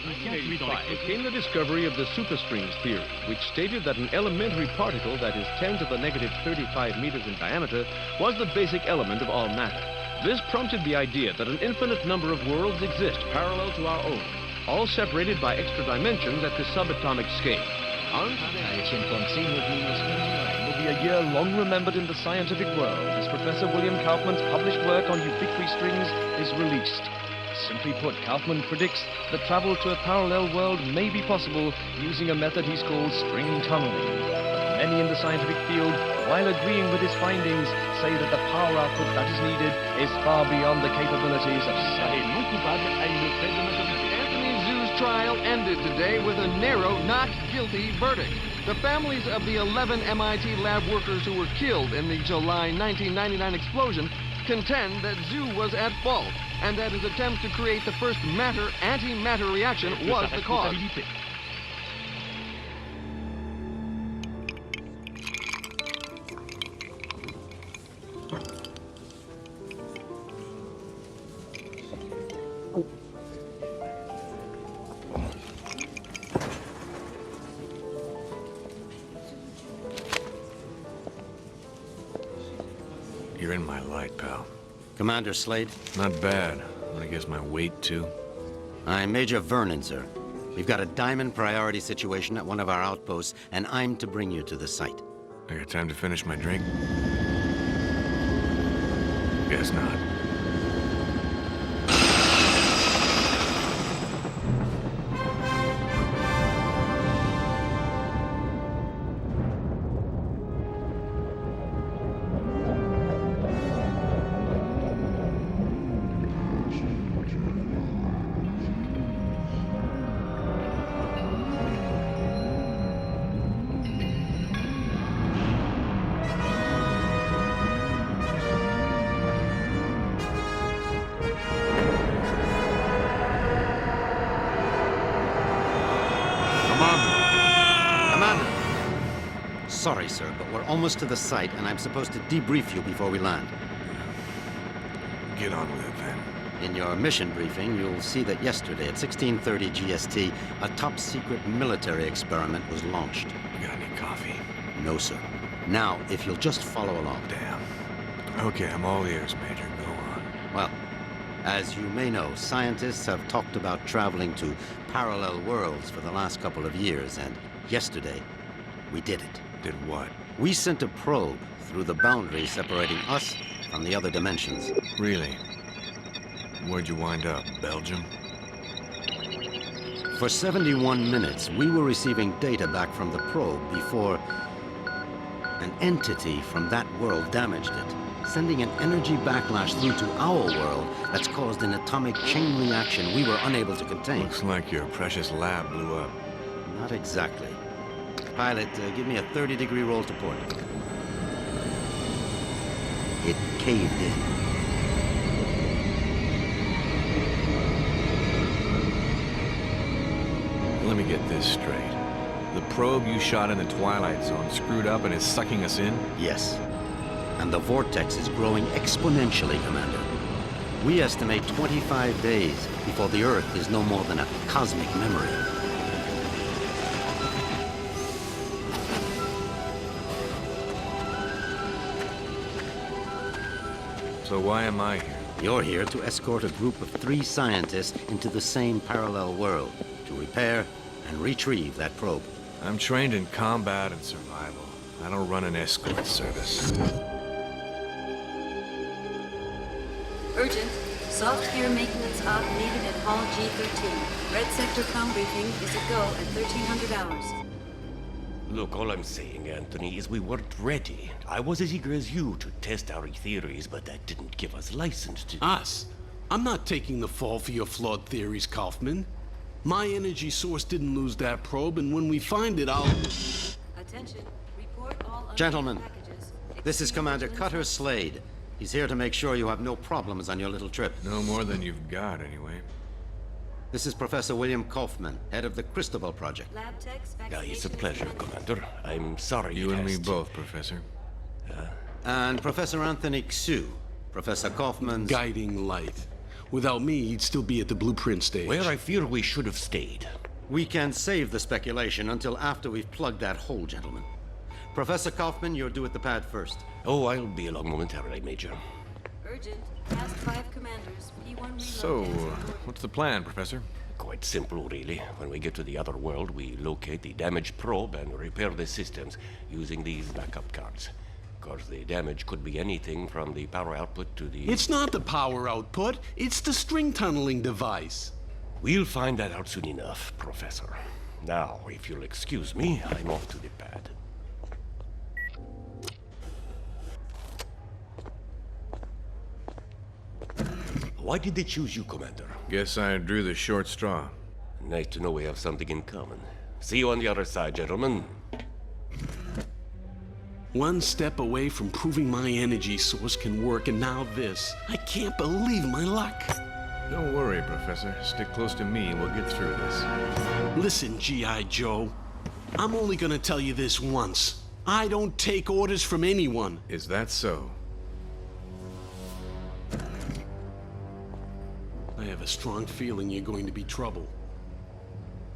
1985 came the discovery of the superstrings theory, which stated that an elementary particle that is 10 to the negative 35 meters in diameter was the basic element of all matter. This prompted the idea that an infinite number of worlds exist parallel to our own, all separated by extra dimensions at the subatomic scale. On today, will be a year long remembered in the scientific world as Professor William Kaufman's published work on ubiquitary strings is released. Simply put, Kaufman predicts that travel to a parallel world may be possible using a method he's called string tunneling. But many in the scientific field, while agreeing with his findings, say that the power output that is needed is far beyond the capabilities of science. Anthony Zhu's trial ended today with a narrow not guilty verdict. The families of the 11 MIT lab workers who were killed in the July 1999 explosion contend that Zhu was at fault and that his attempt to create the first matter-antimatter reaction was the cause. You're in my light, pal. Commander Slade? Not bad. Want to guess my weight, too? I'm Major Vernon, sir. We've got a diamond priority situation at one of our outposts, and I'm to bring you to the site. I got time to finish my drink? Guess not. Sorry, sir, but we're almost to the site, and I'm supposed to debrief you before we land. Get on with it, then. In your mission briefing, you'll see that yesterday at 16:30 GST, a top-secret military experiment was launched. You got any coffee? No, sir. Now, if you'll just follow along. Damn. Okay, I'm all ears, Major. Go on. Well, as you may know, scientists have talked about traveling to parallel worlds for the last couple of years, and yesterday, we did it. Did what? We sent a probe through the boundary separating us from the other dimensions. Really? Where'd you wind up? Belgium? For 71 minutes, we were receiving data back from the probe before an entity from that world damaged it, sending an energy backlash through to our world that's caused an atomic chain reaction we were unable to contain. Looks like your precious lab blew up. Not exactly. Pilot, give me a 30-degree roll to port. It caved in. Let me get this straight. The probe you shot in the Twilight Zone screwed up and is sucking us in? Yes. And the vortex is growing exponentially, Commander. We estimate 25 days before the Earth is no more than a cosmic memory. So why am I here? You're here to escort a group of 3 scientists into the same parallel world to repair and retrieve that probe. I'm trained in combat and survival. I don't run an escort service. Urgent. Soft gear maintenance op needed at Hall G13. Red Sector com briefing is a go at 1300 hours. Look, all I'm saying, Anthony, is we weren't ready. I was as eager as you to test our theories, but that didn't give us license to... Us? I'm not taking the fall for your flawed theories, Kaufman. My energy source didn't lose that probe, and when we find it, I'll... Attention. Report all Gentlemen, packages. this is Commander Cutter Slade. He's here to make sure you have no problems on your little trip. No more than you've got, anyway. This is Professor William Kaufman, head of the Cristobal Project. Lab techs, It's a vaccination pleasure, Commander. I'm sorry You it and me has to- both, Professor. And Professor Anthony Xu, Professor Kaufman's... Guiding light. Without me, he'd still be at the blueprint stage. Where I fear we should have stayed. We can save the speculation until after we've plugged that hole, gentlemen. Professor Kaufman, you're due at the pad first. Oh, I'll be along momentarily, Major. Urgent. Past 5 commanders. P1 reload. So, what's the plan, Professor? Quite simple, really. When we get to the other world, we locate the damaged probe and repair the systems using these backup cards. Of course, the damage could be anything from the power output to the... It's not the power output, it's the string tunneling device. We'll find that out soon enough, Professor. Now, if you'll excuse me, I'm off to the pad. Why did they choose you, Commander? Guess I drew the short straw. Nice to know we have something in common. See you on the other side, gentlemen. One step away from proving my energy source can work, and now this. I can't believe my luck. Don't worry, Professor. Stick close to me and we'll get through this. Listen, G.I. Joe. I'm only gonna tell you this once. I don't take orders from anyone. Is that so? I have a strong feeling you're going to be trouble.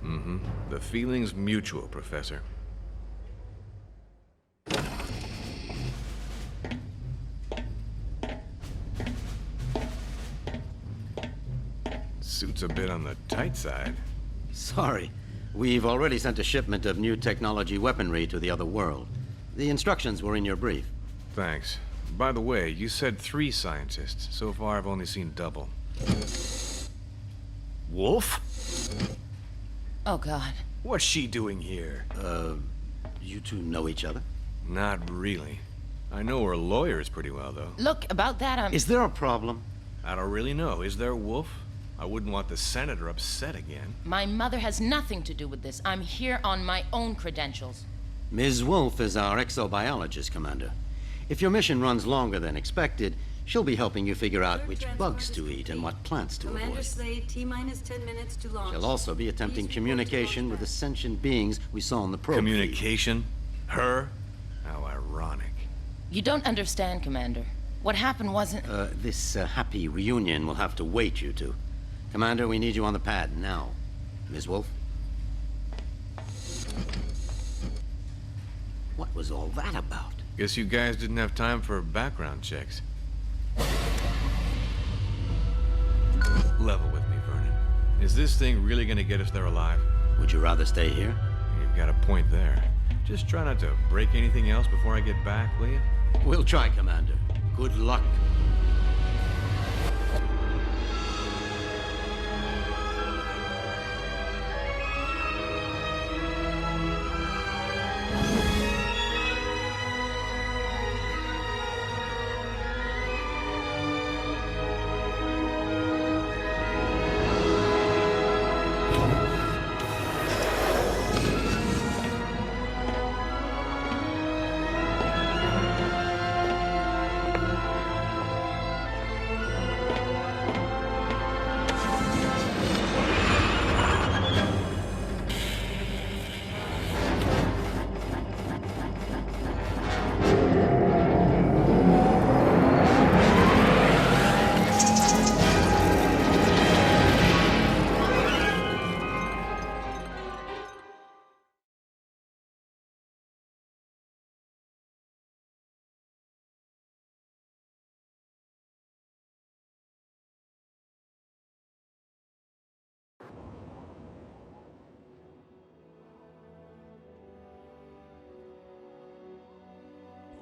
Mm-hmm. The feeling's mutual, Professor. Suit's a bit on the tight side. Sorry. We've already sent a shipment of new technology weaponry to the other world. The instructions were in your brief. Thanks. By the way, you said 3 scientists. So far, I've only seen double. Wolf? Oh, God. What's she doing here? You two know each other? Not really. I know her lawyers pretty well, though. Look, about that, Is there a problem? I don't really know. Is there, Wolf? I wouldn't want the senator upset again. My mother has nothing to do with this. I'm here on my own credentials. Ms. Wolf is our exobiologist, Commander. If your mission runs longer than expected, she'll be helping you figure out which bugs to eat and what plants to Commander avoid. Slade, T-minus 10 minutes to launch. She'll also be attempting Please report to communication with launch the sentient beings we saw on the probe feed. Communication? Her? How ironic. You don't understand, Commander. What happened wasn't... This happy reunion will have to wait, you two. Commander, we need you on the pad now. Ms. Wolf? What was all that about? Guess you guys didn't have time for background checks. Level with me, Vernon. Is this thing really gonna get us there alive? Would you rather stay here? You've got a point there. Just try not to break anything else before I get back, will you? We'll try, Commander. Good luck.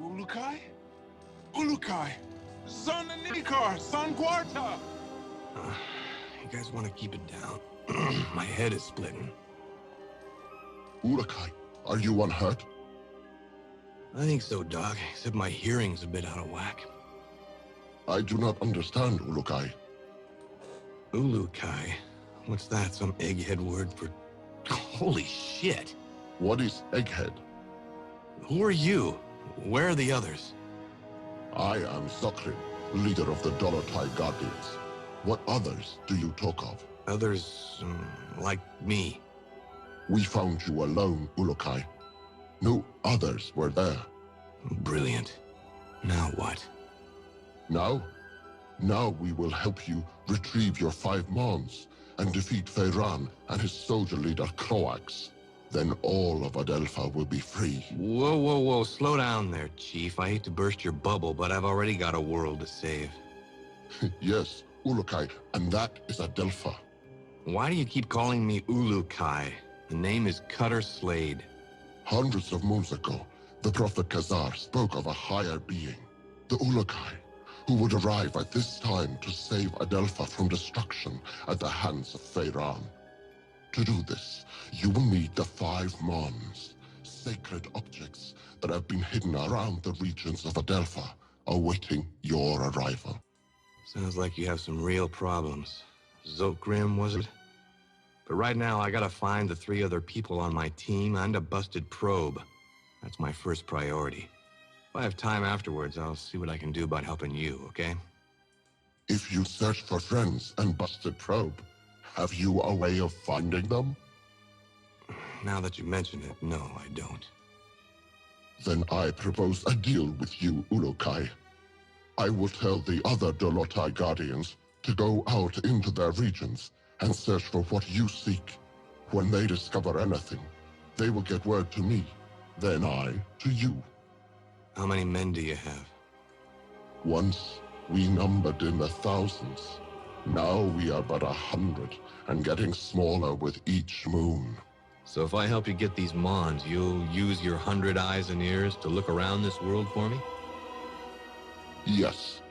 Ulukai? Ulukai! Son Nikar! Son Quarta! You guys want to keep it down? My head is splitting. Ulukai, are you unhurt? I think so, Doc, except my hearing's a bit out of whack. I do not understand, Ulukai. Ulukai? What's that, some egghead word for... Holy shit! What is Egghead? Who are you? Where are the others? I am Sakrin, leader of the Dolotai Guardians. What others do you talk of? Others, like me. We found you alone, Ulukai. No others were there. Brilliant. Now what? Now? Now we will help you retrieve your 5 Mons and defeat Feyran and his soldier leader Croax. Then all of Adelpha will be free. Whoa, whoa, whoa. Slow down there, Chief. I hate to burst your bubble, but I've already got a world to save. Yes, Ulukai, and that is Adelpha. Why do you keep calling me Ulukai? The name is Cutter Slade. Hundreds of moons ago, the Prophet Khazar spoke of a higher being, the Ulukai, who would arrive at this time to save Adelpha from destruction at the hands of Feyran. To do this, you will need the 5 Mons, sacred objects that have been hidden around the regions of Adelpha, awaiting your arrival. Sounds like you have some real problems. Zokgrim, was it? But right now, I gotta find the 3 other people on my team and a busted probe. That's my first priority. If I have time afterwards, I'll see what I can do about helping you, okay? If you search for friends and busted probe, have you a way of finding them? Now that you mention it, no, I don't. Then I propose a deal with you, Ulukai. I will tell the other Dolotai Guardians to go out into their regions and search for what you seek. When they discover anything, they will get word to me, then I to you. How many men do you have? Once, we numbered in the thousands. Now we are but 100, and getting smaller with each moon. So if I help you get these Mons, you'll use your 100 eyes and ears to look around this world for me? Yes.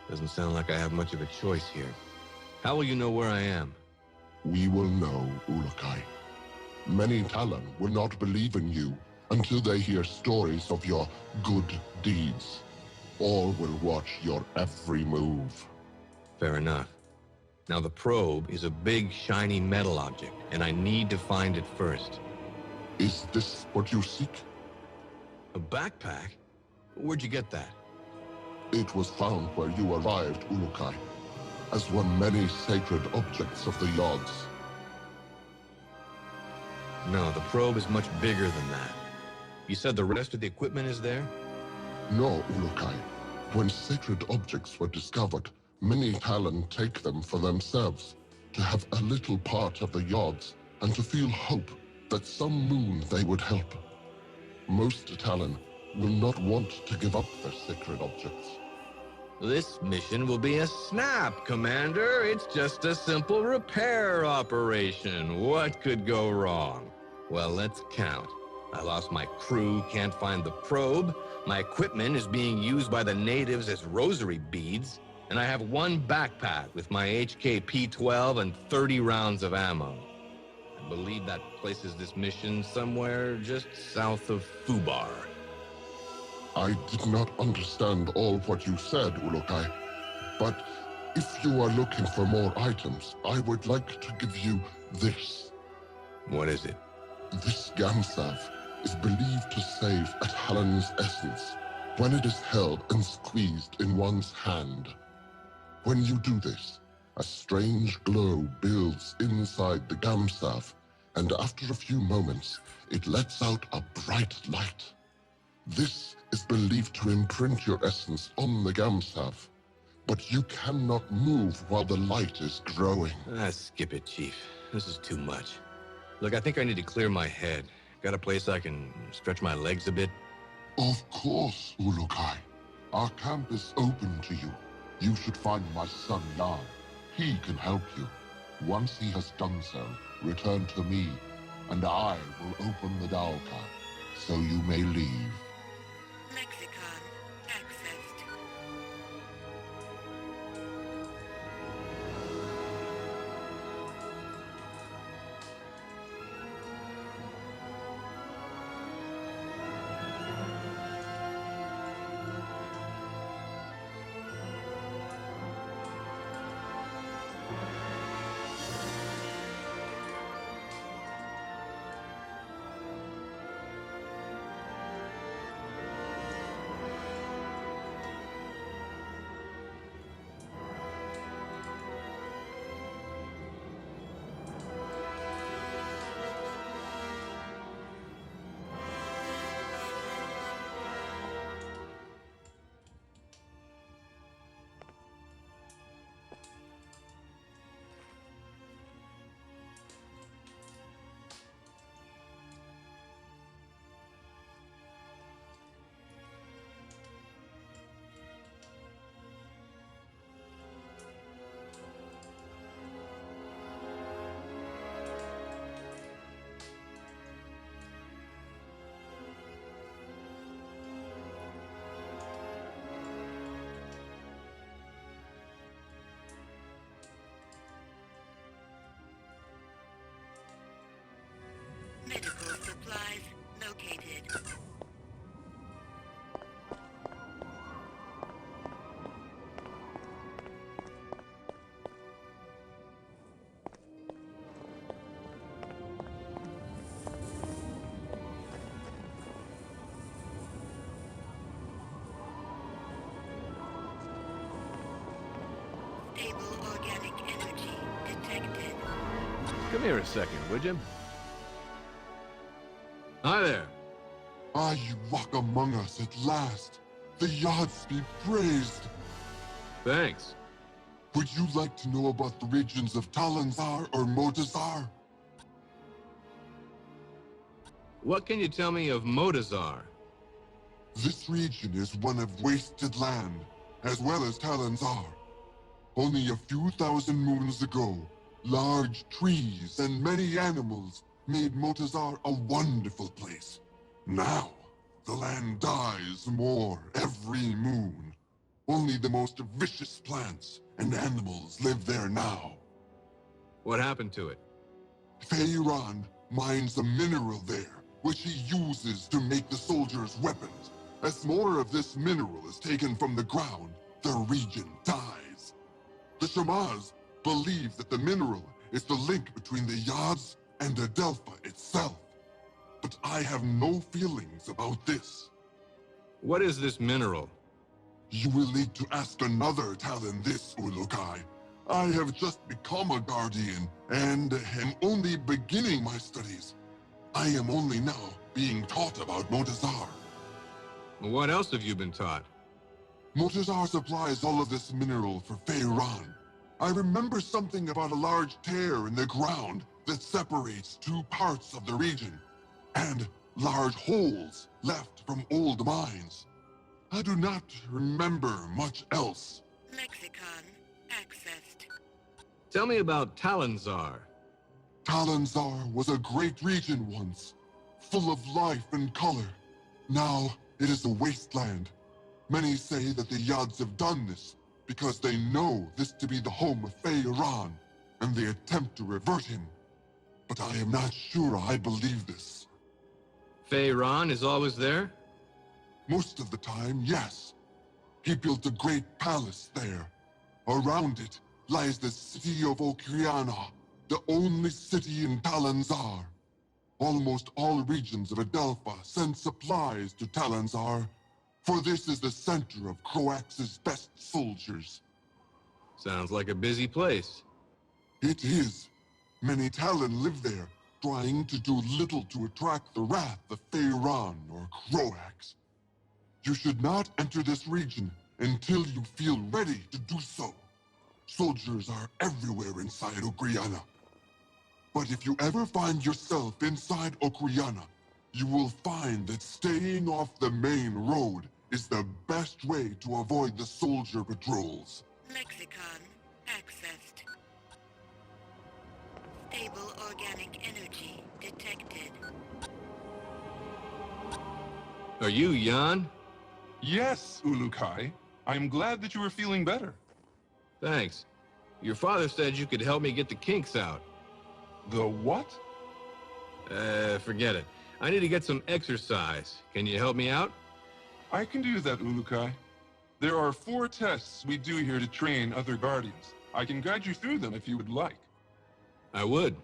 Doesn't sound like I have much of a choice here. How will you know where I am? We will know, Ulukai. Many Talon will not believe in you until they hear stories of your good deeds. All will watch your every move. Fair enough. Now the probe is a big, shiny metal object, and I need to find it first. Is this what you seek? A backpack? Where'd you get that? It was found where you arrived, Ulukai, as one many sacred objects of the Yods. No, the probe is much bigger than that. You said the rest of the equipment is there? No, Ulukai. When sacred objects were discovered, many Talon take them for themselves, to have a little part of the Yods, and to feel hope that some moon they would help. Most Talon will not want to give up their sacred objects. This mission will be a snap, Commander. It's just a simple repair operation. What could go wrong? Well, let's count. I lost my crew, can't find the probe. My equipment is being used by the natives as rosary beads. And I have one backpack with my HK P-12 and 30 rounds of ammo. I believe that places this mission somewhere just south of Fubar. I did not understand all what you said, Ulukai. But if you are looking for more items, I would like to give you this. What is it? This Gamsav is believed to save a Talon's essence when it is held and squeezed in one's hand. When you do this, a strange glow builds inside the Gamsav, and after a few moments, it lets out a bright light. This is believed to imprint your essence on the Gamsav, but you cannot move while the light is growing. Skip it, Chief. This is too much. Look, I think I need to clear my head. Got a place I can stretch my legs a bit? Of course, Ulukai. Our camp is open to you. You should find my son Jan. He can help you. Once he has done so, return to me, and I will open the Daoka, so you may leave. Lexicon accessed. Stable organic energy detected. Come here a second, would you? Hi there. Ah, you walk among us at last. The Yads be praised. Thanks. Would you like to know about the regions of Talanzar or Motazar? What can you tell me of Motazar? This region is one of wasted land, as well as Talanzar. Only a few thousand moons ago, large trees and many animals made Motazar a wonderful place. Now, the land dies more every moon. Only the most vicious plants and animals live there now. What happened to it? Feyran mines a mineral there, which he uses to make the soldiers' weapons. As more of this mineral is taken from the ground, the region dies. The Shamaz believe that the mineral is the link between the Yads and Adelpha itself. But I have no feelings about this. What is this mineral? You will need to ask another Talon this, Ulukai. I have just become a Guardian, and am only beginning my studies. I am only now being taught about Motazar. What else have you been taught? Motazar supplies all of this mineral for Feyran. I remember something about a large tear in the ground that separates two parts of the region, and large holes left from old mines. I do not remember much else. Lexicon accessed. Tell me about Talanzar. Talanzar was a great region once, full of life and color. Now it is a wasteland. Many say that the Yads have done this because they know this to be the home of Feyran, and they attempt to revert him. But I am not sure I believe this. Feyran is always there? Most of the time, yes. He built a great palace there. Around it lies the city of Okriana, the only city in Talanzar. Almost all regions of Adelpha send supplies to Talanzar, for this is the center of Croax's best soldiers. Sounds like a busy place. It is. Many Talon live there, trying to do little to attract the wrath of Feyran or Croax. You should not enter this region until you feel ready to do so. Soldiers are everywhere inside Okriana. But if you ever find yourself inside Okriana, you will find that staying off the main road is the best way to avoid the soldier patrols. Lexicon accessed. Stable organic energy detected. Are you Jan? Yes, Ulukai. I'm glad that you are feeling better. Thanks. Your father said you could help me get the kinks out. The what? Forget it. I need to get some exercise. Can you help me out? I can do that, Ulukai. There are 4 tests we do here to train other Guardians. I can guide you through them if you would like. I would.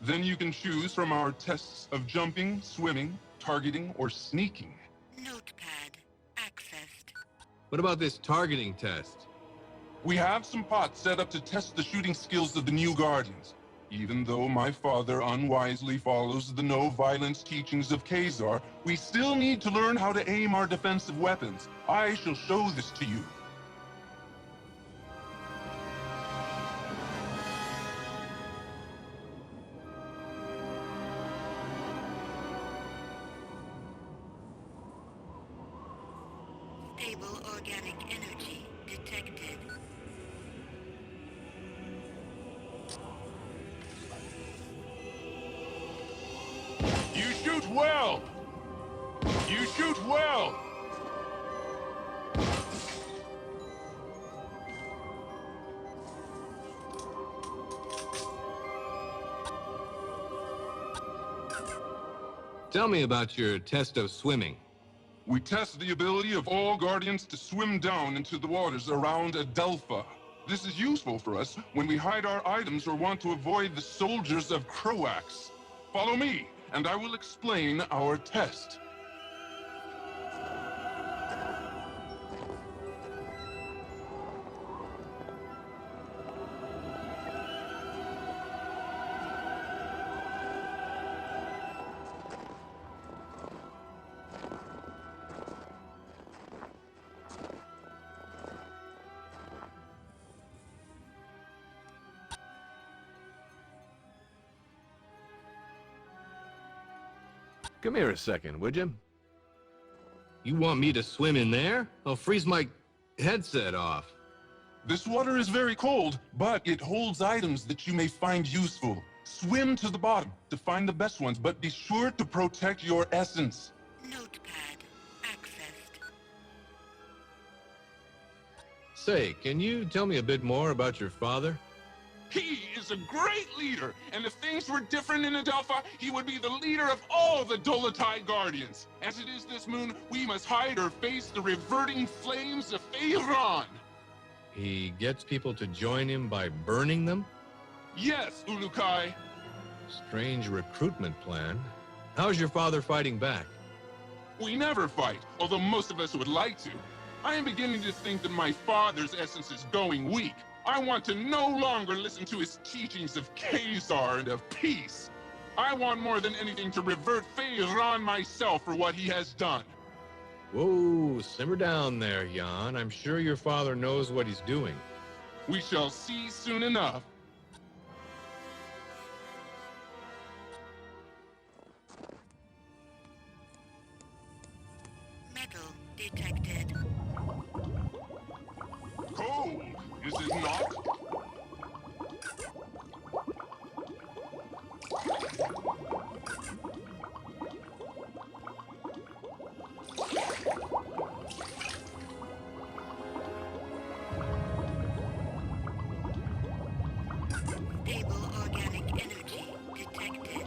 Then you can choose from our tests of jumping, swimming, targeting, or sneaking. Notepad accessed. What about this targeting test? We have some pots set up to test the shooting skills of the new Guardians. Even though my father unwisely follows the no-violence teachings of Khazar, we still need to learn how to aim our defensive weapons. I shall show this to you. Stable organic energy detected. You shoot well! You shoot well! Tell me about your test of swimming. We test the ability of all Guardians to swim down into the waters around Adelpha. This is useful for us when we hide our items or want to avoid the soldiers of Croax. Follow me, and I will explain our test. Come here a second, would you? You want me to swim in there? I'll freeze my headset off. This water is very cold, but it holds items that you may find useful. Swim to the bottom to find the best ones, but be sure to protect your essence. Notepad accessed. Say, can you tell me a bit more about your father? He is a great leader, and if things were different in Adelpha, he would be the leader of all the Dolotai Guardians. As it is this moon, we must hide or face the reverting flames of Feyran. He gets people to join him by burning them? Yes, Ulukai. Strange recruitment plan. How's your father fighting back? We never fight, although most of us would like to. I am beginning to think that my father's essence is going weak. I want to no longer listen to his teachings of Khazar and of peace. I want more than anything to revert Feyran myself for what he has done. Whoa, simmer down there, Jan. I'm sure your father knows what he's doing. We shall see soon enough. Metal detected. Cold, is it not? Stable organic energy detected.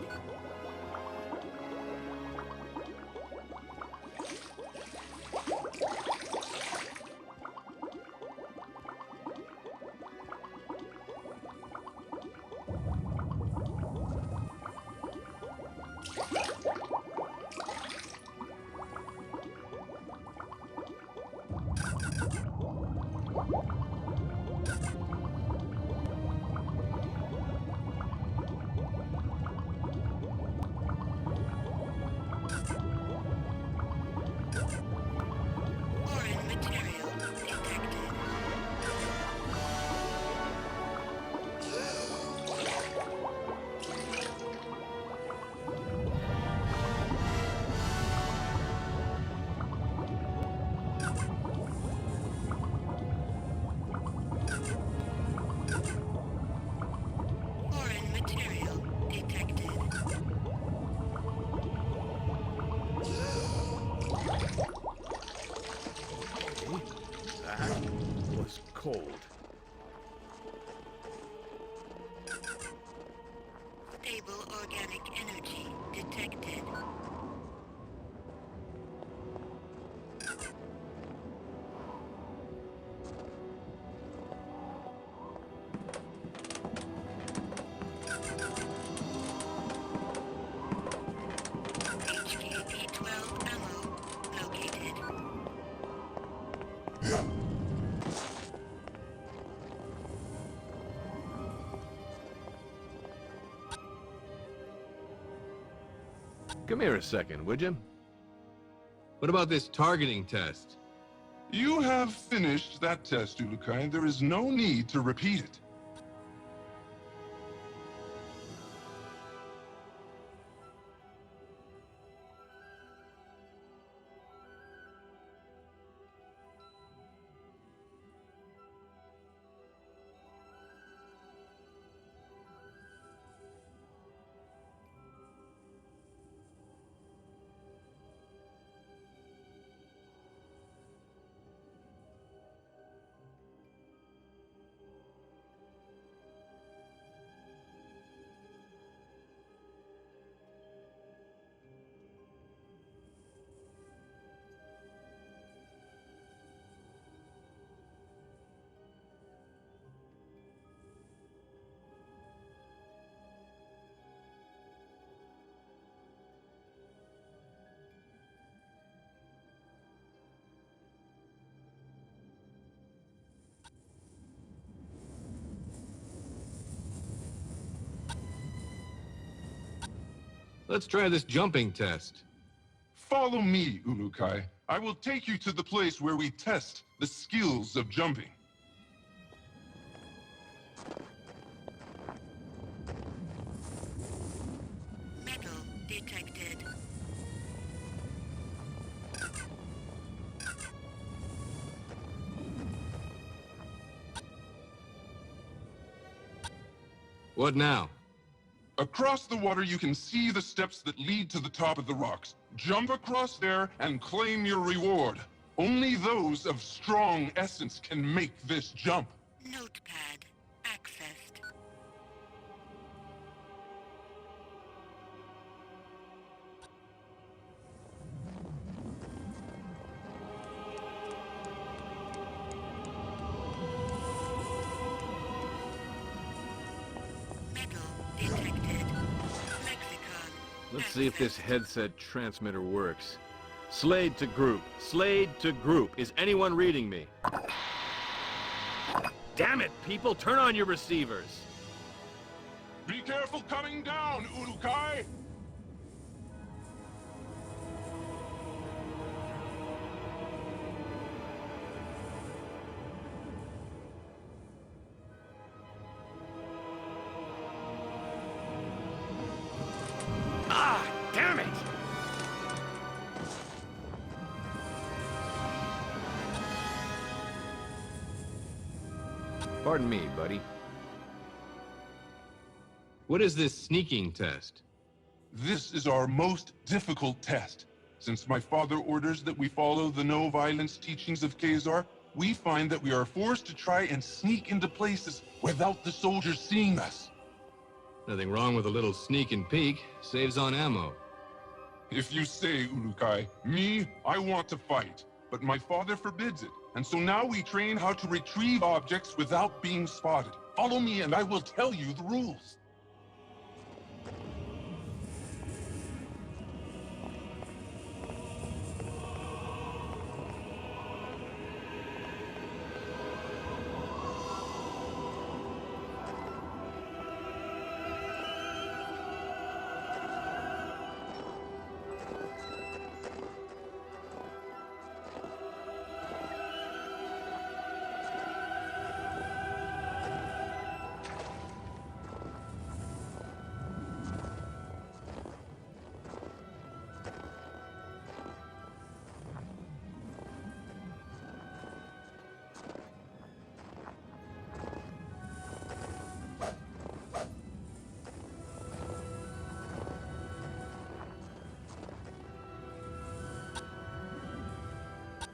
Foreign material detected. Foreign material detected. That was cold. Stable organic energy detected. HKP-12 ammo located. Come here a second, would you? What about this targeting test? You have finished that test, Ulukai. There is no need to repeat it. Let's try this jumping test. Follow me, Ulukai. I will take you to the place where we test the skills of jumping. Metal detected. What now? Across the water, you can see the steps that lead to the top of the rocks. Jump across there and claim your reward. Only those of strong essence can make this jump. Notepad accessed. Metal detected. Lexicon. Let's see if this headset transmitter works. Slade to group. Slade to group. Is anyone reading me? Damn it, people! Turn on your receivers! Be careful coming down, Urukai! Ah, damn it! Pardon me, buddy. What is this sneaking test? This is our most difficult test. Since my father orders that we follow the no-violence teachings of Khazar, we find that we are forced to try and sneak into places without the soldiers seeing us. Nothing wrong with a little sneak and peek. Saves on ammo. If you say, Urukai, me, I want to fight. But my father forbids it. And so now we train how to retrieve objects without being spotted. Follow me and I will tell you the rules.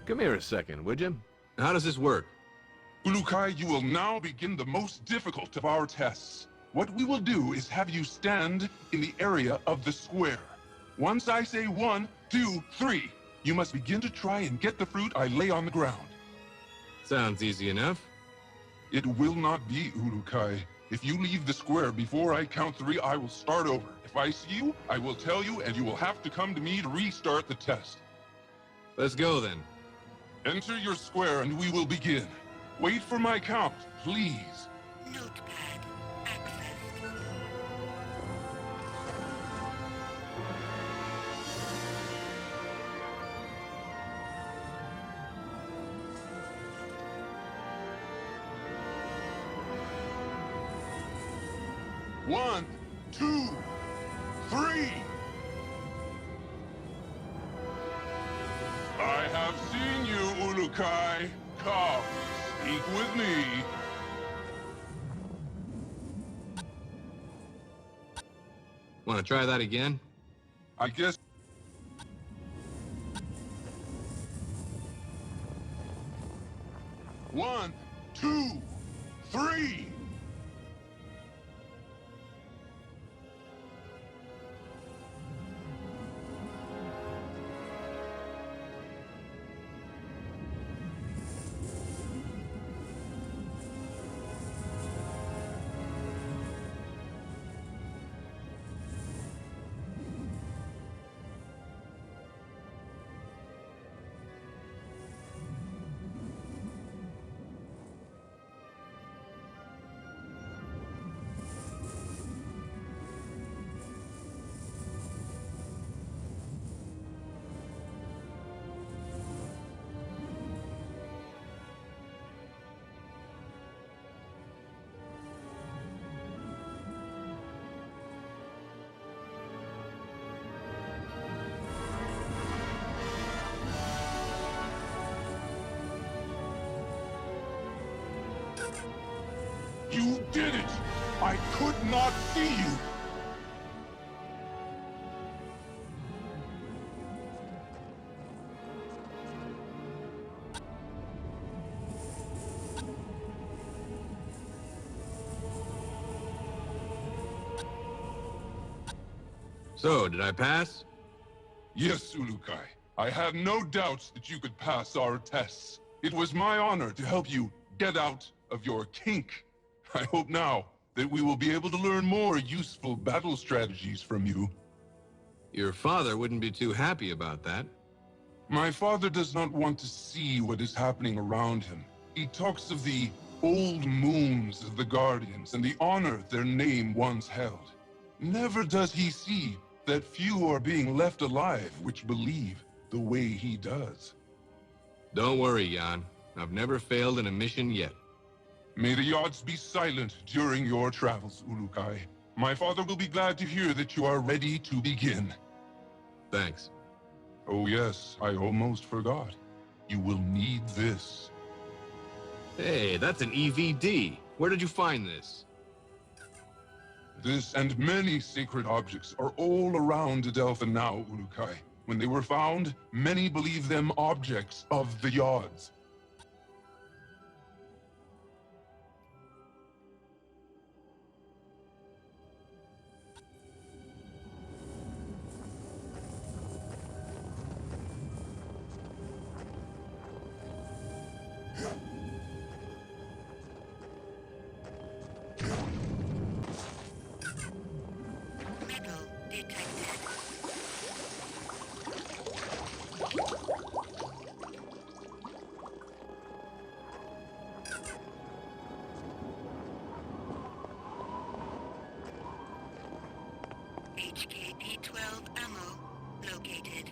Come here a second, would you? How does this work? Urukai, you will now begin the most difficult of our tests. What we will do is have you stand in the area of the square. Once I say 1, 2, 3, you must begin to try and get the fruit I lay on the ground. Sounds easy enough. It will not be, Urukai. If you leave the square before I count 3, I will start over. If I see you, I will tell you, and you will have to come to me to restart the test. Let's go then. Enter your square and we will begin. Wait for my count, please. Notepad accessed. One, 2, 3. I have seen you, Urukai. Come, speak with me. Want to try that again? I guess... One, 2, 3. You did it! I could not see you! So, did I pass? Yes, Ulukai. I have no doubts that you could pass our tests. It was my honor to help you get out of your kink. I hope now that we will be able to learn more useful battle strategies from you. Your father wouldn't be too happy about that. My father does not want to see what is happening around him. He talks of the old moons of the Guardians and the honor their name once held. Never does he see that few are being left alive which believe the way he does. Don't worry, Jan. I've never failed in a mission yet. May the odds be silent during your travels, Ulukai. My father will be glad to hear that you are ready to begin. Thanks. Oh yes, I almost forgot. You will need this. Hey, that's an EVD. Where did you find this? This and many sacred objects are all around Adelpha now, Ulukai. When they were found, many believe them objects of the Yods. Metal detected. HKP-12 ammo located.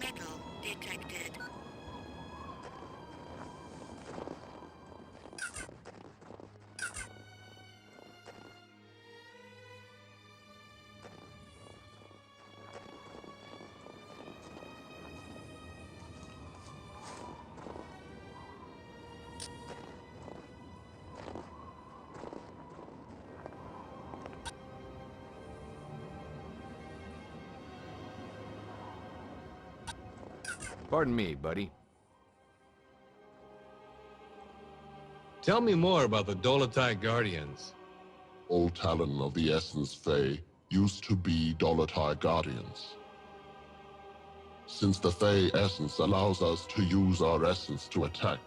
Metal detected. Pardon me, buddy. Tell me more about the Dolotai Guardians. All Talon of the Essence Fae used to be Dolotai Guardians. Since the Fae Essence allows us to use our essence to attack,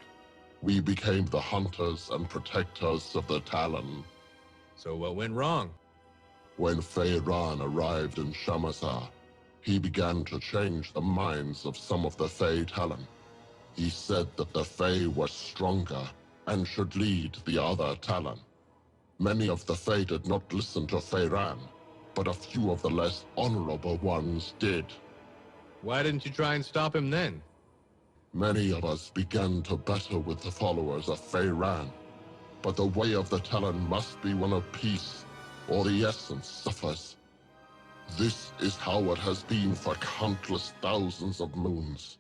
we became the hunters and protectors of the Talon. So what went wrong? When Feyran arrived in Shamazar, he began to change the minds of some of the Fae Talon. He said that the Fae were stronger and should lead the other Talon. Many of the Fae did not listen to Feyran, but a few of the less honorable ones did. Why didn't you try and stop him then? Many of us began to battle with the followers of Feyran, but the way of the Talon must be one of peace, or the essence suffers. This is how it has been for countless thousands of moons.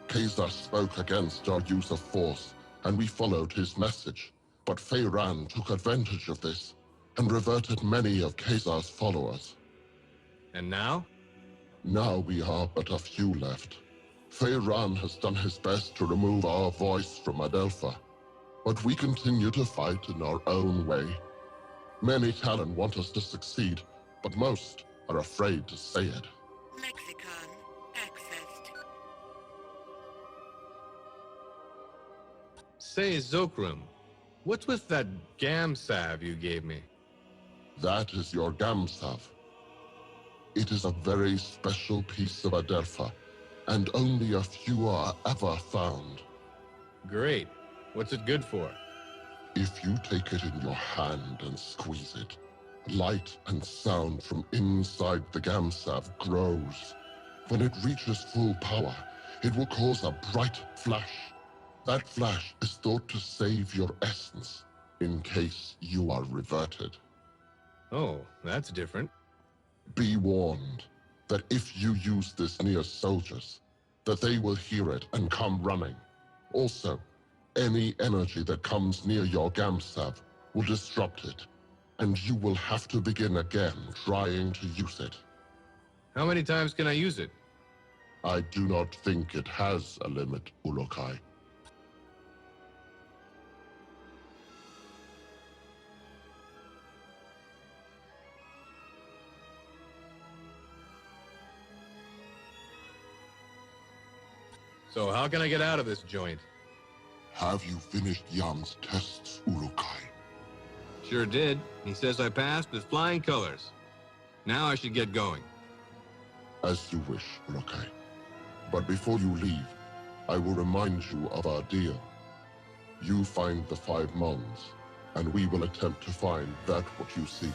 Khazar spoke against our use of force, and we followed his message. But Feyran took advantage of this, and reverted many of Khazar's followers. And now? Now we are but a few left. Feyran has done his best to remove our voice from Adelpha, but we continue to fight in our own way. Many Talon want us to succeed, but most are afraid to say it. Lexicon accessed. Say, Zokrum, what's with that gam salve you gave me? That is your Gamsav. It is a very special piece of Adelpha, and only a few are ever found. Great. What's it good for? If you take it in your hand and squeeze it, light and sound from inside the Gamsav grows. When it reaches full power, it will cause a bright flash. That flash is thought to save your essence. in case you are reverted. Oh, that's different. Be warned that if you use this near soldiers, that they will hear it and come running. Also, any energy that comes near your Gamsav will disrupt it, and you will have to begin again trying to use it. How many times can I use it? I do not think it has a limit, Ulukai. So how can I get out of this joint? Have you finished Yam's tests, Ulukai? Sure did. He says I passed with flying colors. Now I should get going. As you wish, Ulukai. But before you leave, I will remind you of our deal. You find the 5 Mons, and we will attempt to find that what you see.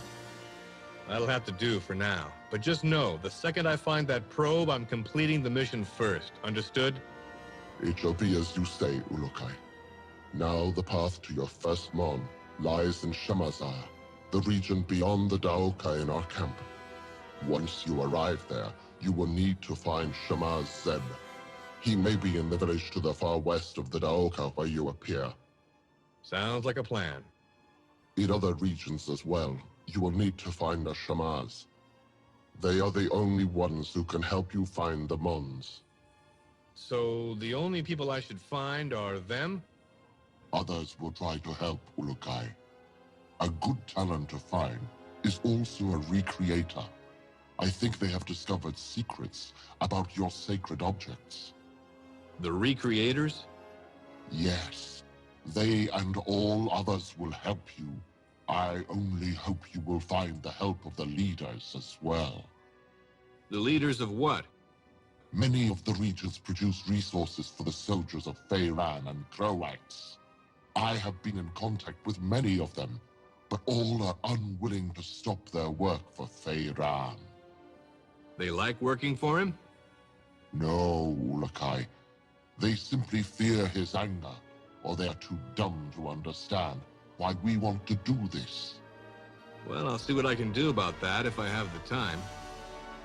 That'll have to do for now. But just know, the second I find that probe, I'm completing the mission first. Understood? It shall be as you say, Ulukai. Now the path to your first Mon lies in Shamazar, the region beyond the Daoka in our camp. Once you arrive there, you will need to find Shamaz Zeb. He may be in the village to the far west of the Daoka where you appear. Sounds like a plan. In other regions as well, you will need to find the Shamaz. They are the only ones who can help you find the Mons. So the only people I should find are them? Others will try to help, Ulukai. A good talent to find is also a recreator. I think they have discovered secrets about your sacred objects. The recreators? Yes. They and all others will help you. I only hope you will find the help of the leaders as well. The leaders of what? Many of the regions produce resources for the soldiers of Feyran and Croax. I have been in contact with many of them, but all are unwilling to stop their work for Feyran. They like working for him? No, Ulukai. They simply fear his anger, or they are too dumb to understand why we want to do this. Well, I'll see what I can do about that if I have the time.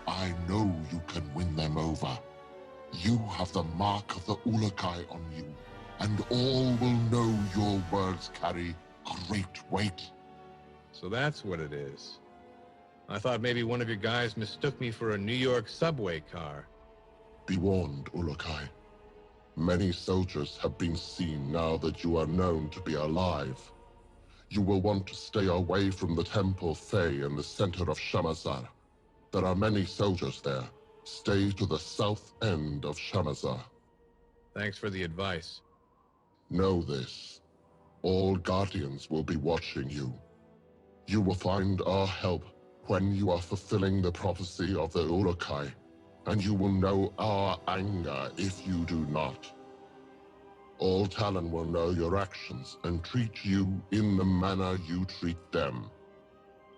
I know you can win them over. You have the mark of the Ulukai on you, and all will know your words carry great weight. So that's what it is. I thought maybe one of your guys mistook me for a New York subway car. Be warned, Ulukai. Many soldiers have been seen now that you are known to be alive. You will want to stay away from the Temple Fey in the center of Shamazar. There are many soldiers there. Stay to the south end of Shamazar. Thanks for the advice. Know this. All Guardians will be watching you. You will find our help when you are fulfilling the prophecy of the Ulukai, and you will know our anger if you do not. All Talon will know your actions and treat you in the manner you treat them.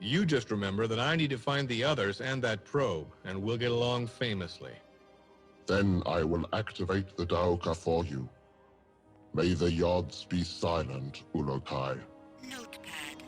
You just remember that I need to find the others and that probe, and we'll get along famously. Then I will activate the Daoka for you. May the Yods be silent, Ulukai. Notepad.